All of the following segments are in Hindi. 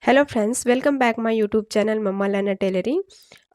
Hello friends, welcome back my YouTube channel mumma learner tailoring.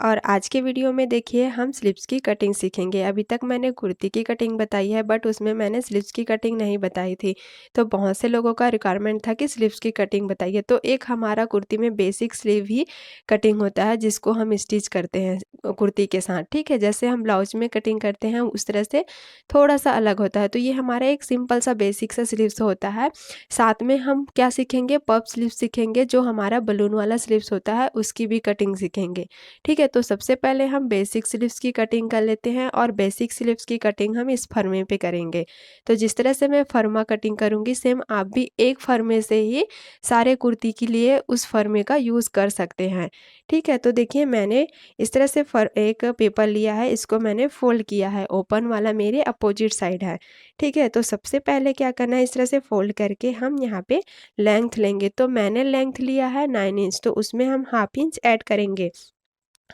और आज के वीडियो में देखिए हम स्लीव्स की कटिंग सीखेंगे। अभी तक मैंने कुर्ती की कटिंग बताई है, बट उसमें मैंने स्लीव्स की कटिंग नहीं बताई थी। तो बहुत से लोगों का रिक्वायरमेंट था कि स्लीव्स की कटिंग बताइए। तो एक हमारा कुर्ती में बेसिक स्लीव ही कटिंग होता है, जिसको हम स्टिच करते हैं कुर्ती के साथ। ठीक है, जैसे हम ब्लाउज में कटिंग करते हैं उस तरह से थोड़ा सा अलग होता है। तो ये हमारा एक सिंपल सा बेसिक सा स्लीव्स होता है। साथ में हम क्या सीखेंगे, पफ स्लीव सीखेंगे, जो हमारा बलून वाला स्लीव्स होता है उसकी भी कटिंग सीखेंगे। ठीक है, तो सबसे पहले हम बेसिक स्लीव्स की कटिंग कर लेते हैं और बेसिक स्लीव्स की कटिंग हम इस फरमे पे करेंगे। तो जिस तरह से मैं फरमा कटिंग करूंगी, सेम आप भी एक फरमे से ही सारे कुर्ती के लिए उस फरमे का यूज़ कर सकते हैं। ठीक है, तो देखिए मैंने इस तरह से एक पेपर लिया है, इसको मैंने फोल्ड किया है, ओपन वाला मेरे अपोजिट साइड है। ठीक है, तो सबसे पहले क्या करना है, इस तरह से फोल्ड करके हम यहाँ पे लेंथ लेंगे। तो मैंने लेंथ लिया है 9 इंच, तो उसमें हम हाफ इंच ऐड करेंगे।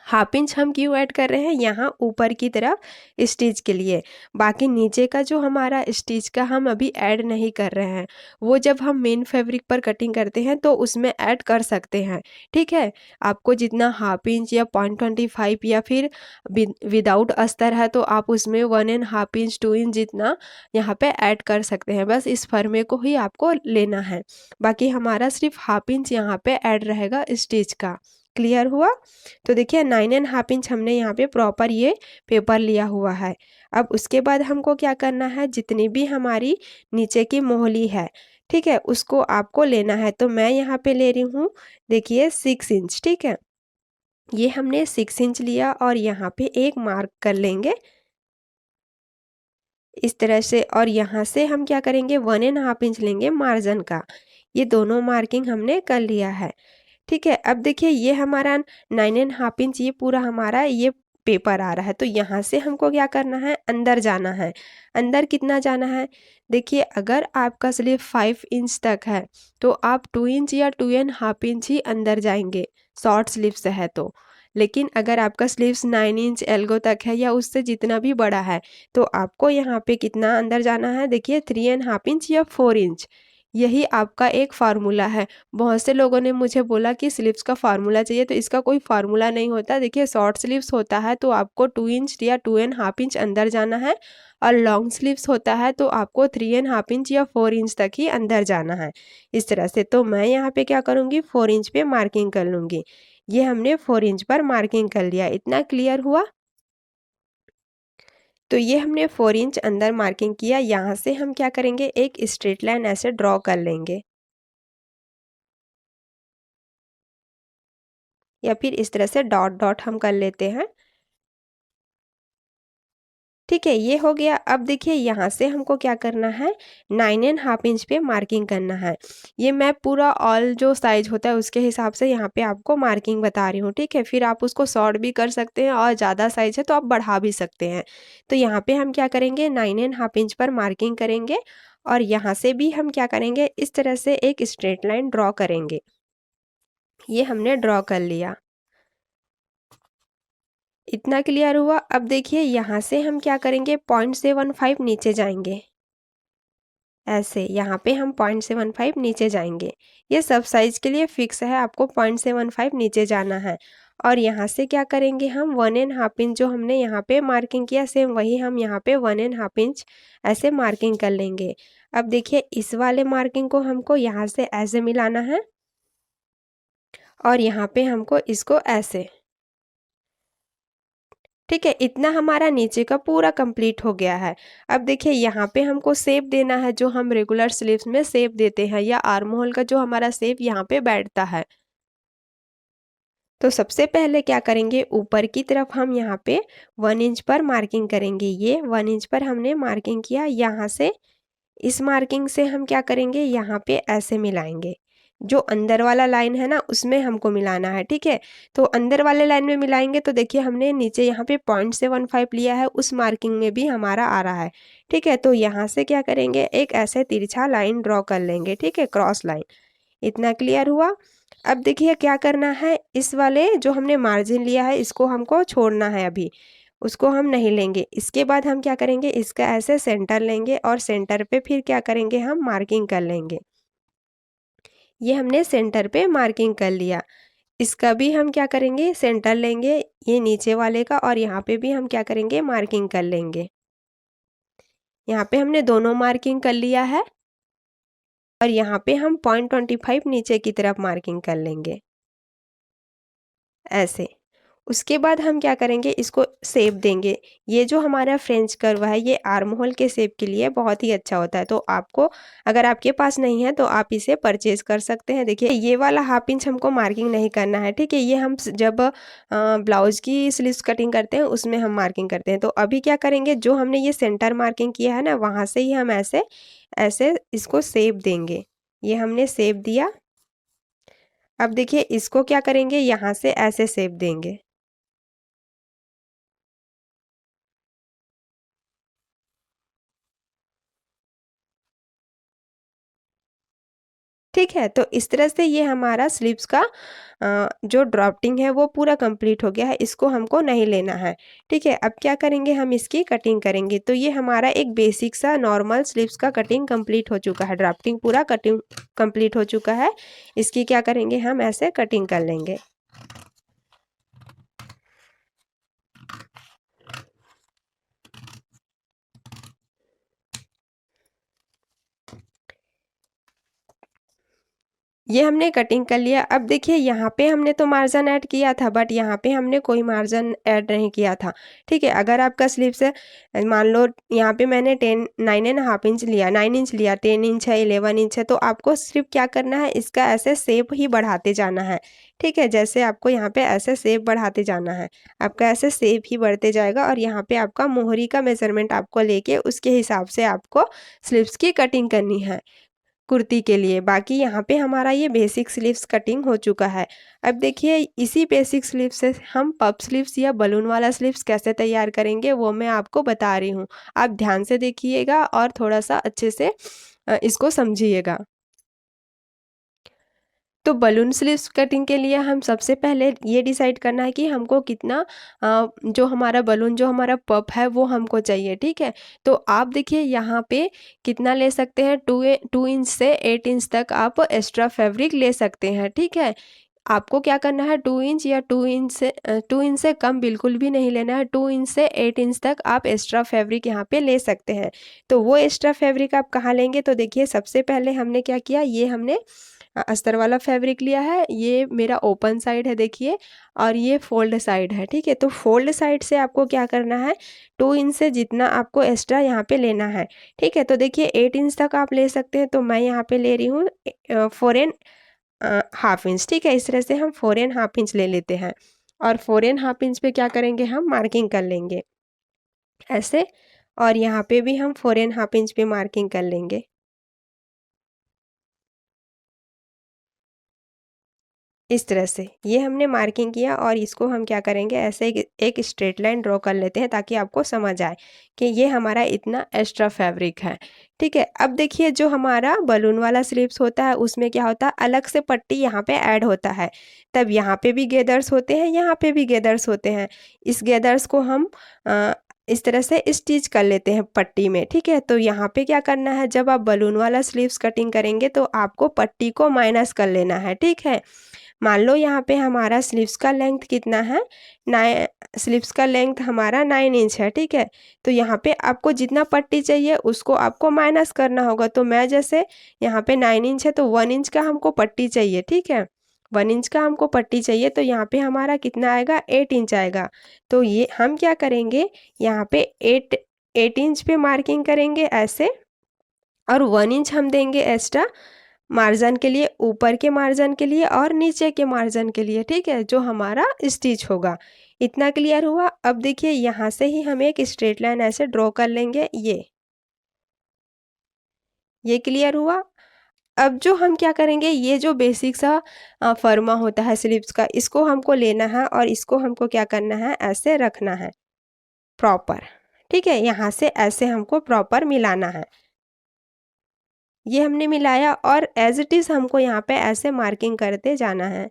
हाफ इंच हम क्यों ऐड कर रहे हैं, यहाँ ऊपर की तरफ स्टिच के लिए। बाकी नीचे का जो हमारा स्टिच का हम अभी ऐड नहीं कर रहे हैं, वो जब हम मेन फैब्रिक पर कटिंग करते हैं तो उसमें ऐड कर सकते हैं। ठीक है, आपको जितना हाफ इंच या 0.25 या फिर विदाउट अस्तर है तो आप उसमें 1.5 इंच 2 इंच जितना यहाँ पे ऐड कर सकते हैं। बस इस फरमे को ही आपको लेना है, बाकी हमारा सिर्फ हाफ इंच यहाँ पे ऐड रहेगा स्टिच का। क्लियर हुआ? तो देखिए 9.5 इंच हमने यहाँ पे प्रॉपर ये पेपर लिया हुआ है। अब उसके बाद हमको क्या करना है, जितनी भी हमारी नीचे की मोहली है, ठीक है, उसको आपको लेना है। तो मैं यहाँ पे ले रही हूँ, देखिए 6 इंच। ठीक है, ये हमने 6 इंच लिया और यहाँ पे एक मार्क कर लेंगे इस तरह से। और यहाँ से हम क्या करेंगे, 1.5 इंच लेंगे मार्जिन का। ये दोनों मार्किंग हमने कर लिया है। ठीक है, अब देखिए ये हमारा 9.5 इंच ये पूरा हमारा ये पेपर आ रहा है। तो यहाँ से हमको क्या करना है, अंदर जाना है। अंदर कितना जाना है, देखिए अगर आपका स्लीव 5 इंच तक है तो आप 2 इंच या 2.5 इंच ही अंदर जाएंगे, शॉर्ट स्लीव से है तो। लेकिन अगर आपका स्लीव्स 9 इंच एल्गो तक है या उससे जितना भी बड़ा है, तो आपको यहाँ पे कितना अंदर जाना है, देखिए 3.5 इंच या 4 इंच। यही आपका एक फार्मूला है। बहुत से लोगों ने मुझे बोला कि स्लीव्स का फार्मूला चाहिए, तो इसका कोई फार्मूला नहीं होता। देखिए शॉर्ट स्लीव्स होता है तो आपको 2 इंच या 2.5 इंच अंदर जाना है, और लॉन्ग स्लीव्स होता है तो आपको 3.5 इंच या 4 इंच तक ही अंदर जाना है, इस तरह से। तो मैं यहाँ पे क्या करूँगी, 4 इंच पे मार्किंग कर लूँगी। ये हमने 4 इंच पर मार्किंग कर लिया। इतना क्लियर हुआ? तो ये हमने 4 इंच अंदर मार्किंग किया। यहाँ से हम क्या करेंगे, एक स्ट्रेट लाइन ऐसे ड्रॉ कर लेंगे, या फिर इस तरह से डॉट डॉट हम कर लेते हैं। ठीक है, ये हो गया। अब देखिए यहाँ से हमको क्या करना है, 9.5 इंच पे मार्किंग करना है। ये मैं पूरा ऑल जो साइज होता है उसके हिसाब से यहाँ पे आपको मार्किंग बता रही हूँ। ठीक है, फिर आप उसको शॉर्ट भी कर सकते हैं और ज़्यादा साइज है तो आप बढ़ा भी सकते हैं। तो यहाँ पे हम क्या करेंगे, 9.5 इंच पर मार्किंग करेंगे और यहाँ से भी हम क्या करेंगे, इस तरह से एक स्ट्रेट लाइन ड्रॉ करेंगे। ये हमने ड्रॉ कर लिया। इतना क्लियर हुआ? अब देखिए यहाँ से हम क्या करेंगे, 0.75 नीचे जाएंगे। ऐसे यहाँ पे हम 0.75 नीचे जाएंगे। ये सब साइज के लिए फिक्स है, आपको 0.75 नीचे जाना है। और यहाँ से क्या करेंगे, हम 1.5 इंच जो हमने यहाँ पे मार्किंग किया, सेम वही हम यहाँ पे 1.5 इंच ऐसे मार्किंग कर लेंगे। अब देखिए इस वाले मार्किंग को हमको यहाँ से ऐसे मिलाना है और यहाँ पे हमको इसको ऐसे। ठीक है, इतना हमारा नीचे का पूरा कंप्लीट हो गया है। अब देखिए यहाँ पे हमको शेप देना है, जो हम रेगुलर स्लीव्स में शेप देते हैं, या आर्म होल का जो हमारा शेप यहाँ पे बैठता है। तो सबसे पहले क्या करेंगे, ऊपर की तरफ हम यहाँ पे 1 इंच पर मार्किंग करेंगे। ये 1 इंच पर हमने मार्किंग किया। यहाँ से इस मार्किंग से हम क्या करेंगे, यहाँ पे ऐसे मिलाएंगे। जो अंदर वाला लाइन है ना, उसमें हमको मिलाना है। ठीक है, तो अंदर वाले लाइन में मिलाएंगे तो देखिए हमने नीचे यहाँ पे 0.75 लिया है, उस मार्किंग में भी हमारा आ रहा है। ठीक है, तो यहाँ से क्या करेंगे, एक ऐसे तिरछा लाइन ड्रॉ कर लेंगे। ठीक है, क्रॉस लाइन। इतना क्लियर हुआ? अब देखिए क्या करना है, इस वाले जो हमने मार्जिन लिया है इसको हमको छोड़ना है, अभी उसको हम नहीं लेंगे। इसके बाद हम क्या करेंगे, इसका ऐसे सेंटर लेंगे और सेंटर पे फिर क्या करेंगे, हम मार्किंग कर लेंगे। ये हमने सेंटर पे मार्किंग कर लिया। इसका भी हम क्या करेंगे, सेंटर लेंगे ये नीचे वाले का, और यहाँ पे भी हम क्या करेंगे, मार्किंग कर लेंगे। यहाँ पे हमने दोनों मार्किंग कर लिया है, और यहाँ पे हम 0.25 नीचे की तरफ मार्किंग कर लेंगे ऐसे। उसके बाद हम क्या करेंगे, इसको शेप देंगे। ये जो हमारा फ्रेंच कर्व है ये आर्म होल के शेप के लिए बहुत ही अच्छा होता है, तो आपको अगर आपके पास नहीं है तो आप इसे परचेज कर सकते हैं। देखिए ये वाला हाफ इंच हमको मार्किंग नहीं करना है, ठीक है। ये हम जब ब्लाउज की स्लीव्स कटिंग करते हैं उसमें हम मार्किंग करते हैं। तो अभी क्या करेंगे, जो हमने ये सेंटर मार्किंग किया है ना, वहाँ से ही हम ऐसे ऐसे इसको शेप देंगे। ये हमने शेप दिया। अब देखिए इसको क्या करेंगे, यहाँ से ऐसे शेप देंगे। ठीक है, तो इस तरह से ये हमारा स्लीव्स का जो ड्राफ्टिंग है वो पूरा कंप्लीट हो गया है। इसको हमको नहीं लेना है, ठीक है। अब क्या करेंगे, हम इसकी कटिंग करेंगे। तो ये हमारा एक बेसिक सा नॉर्मल स्लीव्स का कटिंग कंप्लीट हो चुका है, ड्राफ्टिंग पूरा कटिंग कंप्लीट हो चुका है। इसकी क्या करेंगे, हम ऐसे कटिंग कर लेंगे। ये हमने कटिंग कर लिया। अब देखिए यहाँ पे हमने तो मार्जिन ऐड किया था, बट यहाँ पे हमने कोई मार्जिन ऐड नहीं किया था, ठीक है। अगर आपका स्लीव्स मान लो यहाँ पे मैंने 9.5 इंच लिया, 9 इंच लिया, 10 इंच है, 11 इंच है, तो आपको सिर्फ क्या करना है, इसका ऐसे शेप ही बढ़ाते जाना है, ठीक है। जैसे आपको यहाँ पे ऐसे शेप बढ़ाते जाना है, आपका ऐसे शेप ही बढ़ते जाएगा। और यहाँ पे आपका मोहरी का मेजरमेंट आपको लेके उसके हिसाब से आपको स्लीव्स की कटिंग करनी है कुर्ती के लिए। बाकी यहाँ पे हमारा ये बेसिक स्लीव्स कटिंग हो चुका है। अब देखिए इसी बेसिक स्लीव्स से हम पफ स्लीव्स या बलून वाला स्लीव्स कैसे तैयार करेंगे वो मैं आपको बता रही हूँ। आप ध्यान से देखिएगा और थोड़ा सा अच्छे से इसको समझिएगा। तो बलून स्लीव्स कटिंग के लिए हम सबसे पहले ये डिसाइड करना है कि हमको कितना जो हमारा बलून, जो हमारा पप है वो हमको चाहिए, ठीक है। तो आप देखिए यहाँ पे कितना ले सकते हैं, 2 इंच से 8 इंच तक आप एक्स्ट्रा फैब्रिक ले सकते हैं, ठीक है। आपको क्या करना है, 2 इंच या 2 इंच से कम बिल्कुल भी नहीं लेना है। 2 इंच से 8 इंच तक आप एक्स्ट्रा फैब्रिक यहाँ पे ले सकते हैं। तो वो एक्स्ट्रा फैब्रिक आप कहाँ लेंगे, तो देखिए सबसे पहले हमने क्या किया, ये हमने अस्तर वाला फैब्रिक लिया है। ये मेरा ओपन साइड है देखिए, और ये फोल्ड साइड है, ठीक है। तो फोल्ड साइड से आपको क्या करना है, 2 इंच से जितना आपको एक्स्ट्रा यहाँ पे लेना है, ठीक है। तो देखिए 8 इंच तक आप ले सकते हैं, तो मैं यहाँ पे ले रही हूँ 4.5 इंच, ठीक है। इस तरह से हम 4.5 इंच ले लेते हैं, और 4.5 इंच पे क्या करेंगे, हम मार्किंग कर लेंगे ऐसे। और यहाँ पे भी हम 4.5 इंच पे मार्किंग कर लेंगे इस तरह से। ये हमने मार्किंग किया, और इसको हम क्या करेंगे, ऐसे एक स्ट्रेट लाइन ड्रॉ कर लेते हैं ताकि आपको समझ आए कि ये हमारा इतना एक्स्ट्रा फैब्रिक है, ठीक है। अब देखिए जो हमारा बलून वाला स्लीव्स होता है उसमें क्या होता है, अलग से पट्टी यहाँ पे ऐड होता है। तब यहाँ पे भी गेदर्स होते हैं, यहाँ पे भी गेदर्स होते हैं। इस गेदर्स को हम इस तरह से स्टिच कर लेते हैं पट्टी में, ठीक है। तो यहाँ पे क्या करना है, जब आप बलून वाला स्लीव्स कटिंग करेंगे तो आपको पट्टी को माइनस कर लेना है, ठीक है। मान लो यहाँ पे हमारा स्लीव्स का लेंथ कितना है, 9, स्लीव्स का लेंथ हमारा 9 इंच है, ठीक है। तो यहाँ पे आपको जितना पट्टी चाहिए उसको आपको माइनस करना होगा। तो मैं जैसे यहाँ पे 9 इंच है तो 1 इंच का हमको पट्टी चाहिए, ठीक है। 1 इंच का हमको पट्टी चाहिए, तो यहाँ पे हमारा कितना आएगा, 8 इंच आएगा। तो ये हम क्या करेंगे, यहाँ पे 8 इंच पे मार्किंग करेंगे ऐसे, और 1 इंच हम देंगे एक्स्ट्रा मार्जिन के लिए, ऊपर के मार्जिन के लिए और नीचे के मार्जिन के लिए, ठीक है, जो हमारा स्टिच होगा। इतना क्लियर हुआ। अब देखिए यहाँ से ही हम एक स्ट्रेट लाइन ऐसे ड्रॉ कर लेंगे, ये क्लियर हुआ। अब जो हम क्या करेंगे, ये जो बेसिक सा फर्मा होता है स्लीव्स का, इसको हमको लेना है और इसको हमको क्या करना है, ऐसे रखना है प्रॉपर, ठीक है। यहाँ से ऐसे हमको प्रॉपर मिलाना है। ये हमने मिलाया, और एज इट इज़ हमको यहाँ पे ऐसे मार्किंग करते जाना है।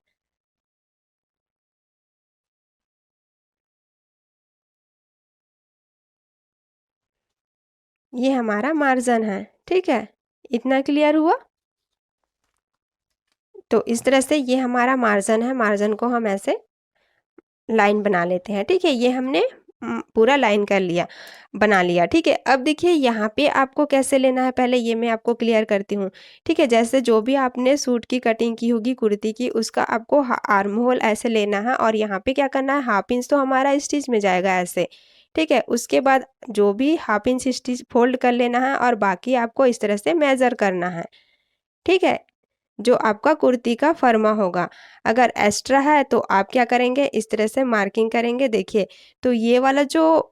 ये हमारा मार्जिन है, ठीक है। इतना क्लियर हुआ। तो इस तरह से ये हमारा मार्जिन है, मार्जिन को हम ऐसे लाइन बना लेते हैं। ठीक है, ये हमने पूरा लाइन कर लिया, बना लिया। ठीक है, अब देखिए यहाँ पे आपको कैसे लेना है, पहले ये मैं आपको क्लियर करती हूँ। ठीक है, जैसे जो भी आपने सूट की कटिंग की होगी कुर्ती की, उसका आपको आर्म होल ऐसे लेना है और यहाँ पे क्या करना है, हाफ इंच तो हमारा स्टिच में जाएगा ऐसे। ठीक है, उसके बाद जो भी हाफ इंच स्टिच फोल्ड कर लेना है और बाकी आपको इस तरह से मेज़र करना है। ठीक है, जो आपका कुर्ती का फर्मा होगा। अगर एक्स्ट्रा है तो आप क्या करेंगे, इस तरह से मार्किंग करेंगे। देखिए, तो ये वाला जो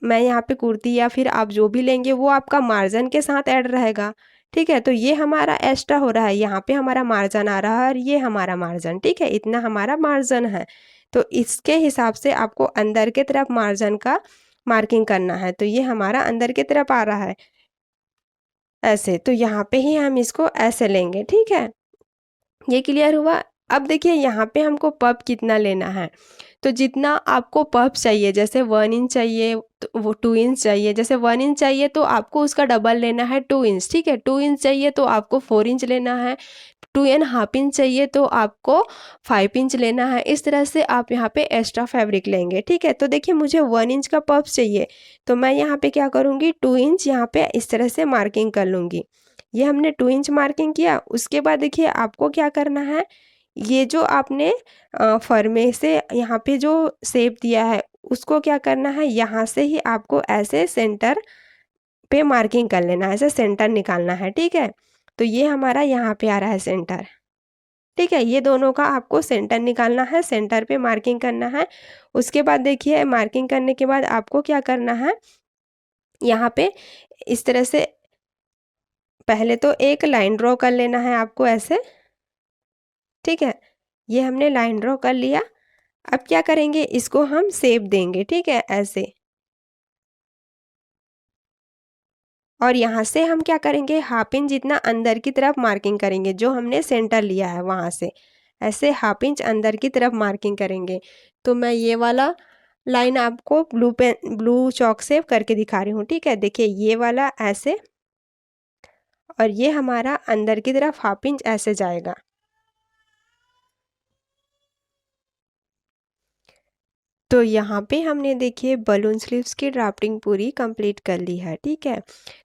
मैं यहाँ पे कुर्ती या फिर आप जो भी लेंगे वो आपका मार्जिन के साथ ऐड रहेगा। ठीक है, तो ये हमारा एक्स्ट्रा हो रहा है, यहाँ पे हमारा मार्जिन आ रहा है और ये हमारा मार्जिन। ठीक है, इतना हमारा मार्जिन है। तो इसके हिसाब से आपको अंदर के तरफ मार्जिन का मार्किंग करना है। तो ये हमारा अंदर की तरफ आ रहा है ऐसे, तो यहाँ पे ही हम इसको ऐसे लेंगे। ठीक है, ये क्लियर हुआ। अब देखिए यहाँ पे हमको पफ कितना लेना है, तो जितना आपको पफ चाहिए, जैसे 1 इंच चाहिए तो वो 2 इंच चाहिए। जैसे 1 इंच चाहिए तो आपको उसका डबल लेना है 2 इंच। ठीक है, 2 इंच चाहिए तो आपको 4 इंच लेना है, 2.5 इंच चाहिए तो आपको 5 इंच लेना है। इस तरह से आप यहाँ पे एक्स्ट्रा फैब्रिक लेंगे। ठीक है, तो देखिए मुझे 1 इंच का पफ चाहिए, तो मैं यहाँ पे क्या करूँगी, 2 इंच यहाँ पे इस तरह से मार्किंग कर लूँगी। ये हमने 2 इंच मार्किंग किया। उसके बाद देखिए आपको क्या करना है, ये जो आपने फरमे से यहाँ पे जो शेप दिया है उसको क्या करना है, यहाँ से ही आपको ऐसे सेंटर पे मार्किंग कर लेना है, ऐसे सेंटर निकालना है। ठीक है, तो ये हमारा यहाँ पे आ रहा है सेंटर। ठीक है, ये दोनों का आपको सेंटर निकालना है, सेंटर पे मार्किंग करना है। उसके बाद देखिए मार्किंग करने के बाद आपको क्या करना है, यहाँ पे इस तरह से पहले तो एक लाइन ड्रॉ कर लेना है आपको ऐसे। ठीक है, ये हमने लाइन ड्रॉ कर लिया। अब क्या करेंगे, इसको हम शेप देंगे। ठीक है, ऐसे। और यहाँ से हम क्या करेंगे, हाफ इंच जितना अंदर की तरफ मार्किंग करेंगे, जो हमने सेंटर लिया है वहाँ से ऐसे हाफ इंच अंदर की तरफ मार्किंग करेंगे। तो मैं ये वाला लाइन आपको ब्लू चॉक से करके दिखा रही हूँ। ठीक है, देखिए ये वाला ऐसे और ये हमारा अंदर की तरफ हाफ इंच ऐसे जाएगा। तो यहाँ पे हमने देखिए बलून स्लीव्स की ड्राफ्टिंग पूरी कंप्लीट कर ली है। ठीक है,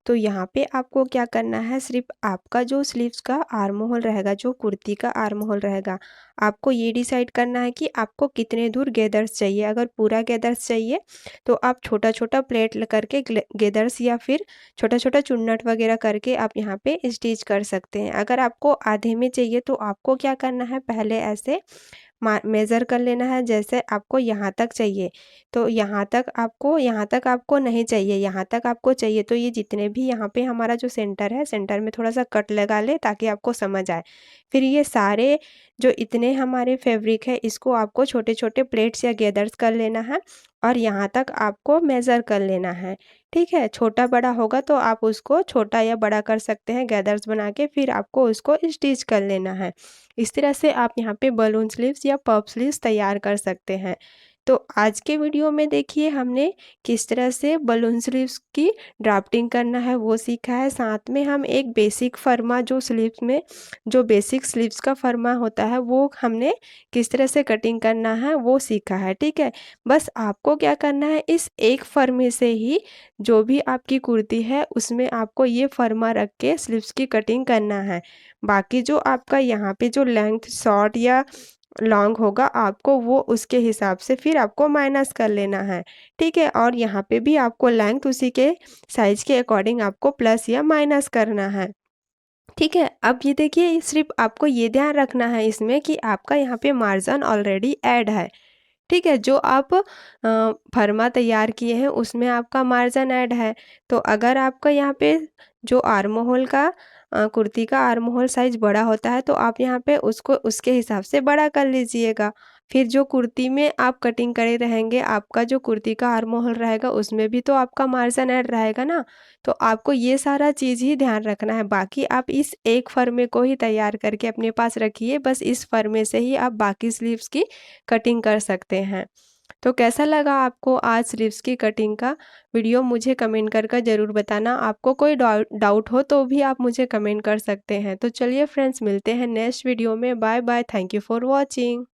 तो यहाँ पे आपको क्या करना है, सिर्फ आपका जो स्लीव्स का आर्म होल रहेगा, जो कुर्ती का आर्म होल रहेगा, आपको ये डिसाइड करना है कि आपको कितने दूर गेदर्स चाहिए। अगर पूरा गेदर्स चाहिए तो आप छोटा छोटा प्लेट करके गेदर्स या फिर छोटा छोटा चुन्नट वगैरह करके आप यहाँ पे स्टिच कर सकते हैं। अगर आपको आधे में चाहिए तो आपको क्या करना है, पहले ऐसे मेज़र कर लेना है। जैसे आपको यहाँ तक चाहिए तो यहाँ तक आपको नहीं चाहिए, यहाँ तक आपको चाहिए तो ये जितने भी यहाँ पे हमारा जो सेंटर है, सेंटर में थोड़ा सा कट लगा ले ताकि आपको समझ आए। फिर ये सारे जो इतने हमारे फैब्रिक है इसको आपको छोटे छोटे प्लेट्स या गैदर्स कर लेना है और यहाँ तक आपको मेज़र कर लेना है। ठीक है, छोटा बड़ा होगा तो आप उसको छोटा या बड़ा कर सकते हैं गैदर्स बना के, फिर आपको उसको स्टिच कर लेना है। इस तरह से आप यहाँ पे बलून स्लीव्स या पफ स्लीव्स तैयार कर सकते हैं। तो आज के वीडियो में देखिए हमने किस तरह से बलून स्लीव्स की ड्राफ्टिंग करना है वो सीखा है। साथ में हम एक बेसिक फर्मा जो स्लीव्स में जो बेसिक स्लीव्स का फर्मा होता है वो हमने किस तरह से कटिंग करना है वो सीखा है। ठीक है, बस आपको क्या करना है, इस एक फर्मे से ही जो भी आपकी कुर्ती है उसमें आपको ये फर्मा रख के स्लीव्स की कटिंग करना है। बाकी जो आपका यहाँ पे जो लेंथ शॉर्ट या लॉन्ग होगा आपको वो उसके हिसाब से फिर आपको माइनस कर लेना है। ठीक है, और यहाँ पे भी आपको लेंथ उसी के साइज के अकॉर्डिंग आपको प्लस या माइनस करना है। ठीक है, अब ये देखिए सिर्फ आपको ये ध्यान रखना है इसमें कि आपका यहाँ पे मार्जिन ऑलरेडी ऐड है। ठीक है, जो आप फर्मा तैयार किए हैं उसमें आपका मार्जिन ऐड है। तो अगर आपका यहाँ पे जो आर्म होल का कुर्ती का आर्म होल साइज़ बड़ा होता है तो आप यहाँ पे उसको उसके हिसाब से बड़ा कर लीजिएगा। फिर जो कुर्ती में आप कटिंग करे रहेंगे, आपका जो कुर्ती का आर्म होल रहेगा उसमें भी तो आपका मार्जिन ऐड रहेगा ना। तो आपको ये सारा चीज़ ही ध्यान रखना है। बाकी आप इस एक फर्मे को ही तैयार करके अपने पास रखिए, बस इस फर्मे से ही आप बाकी स्लीव्स की कटिंग कर सकते हैं। तो कैसा लगा आपको आज स्लीव्स की कटिंग का वीडियो, मुझे कमेंट कर ज़रूर बताना। आपको कोई डाउट हो तो भी आप मुझे कमेंट कर सकते हैं। तो चलिए फ्रेंड्स, मिलते हैं नेक्स्ट वीडियो में। Bye bye, thank you for watching.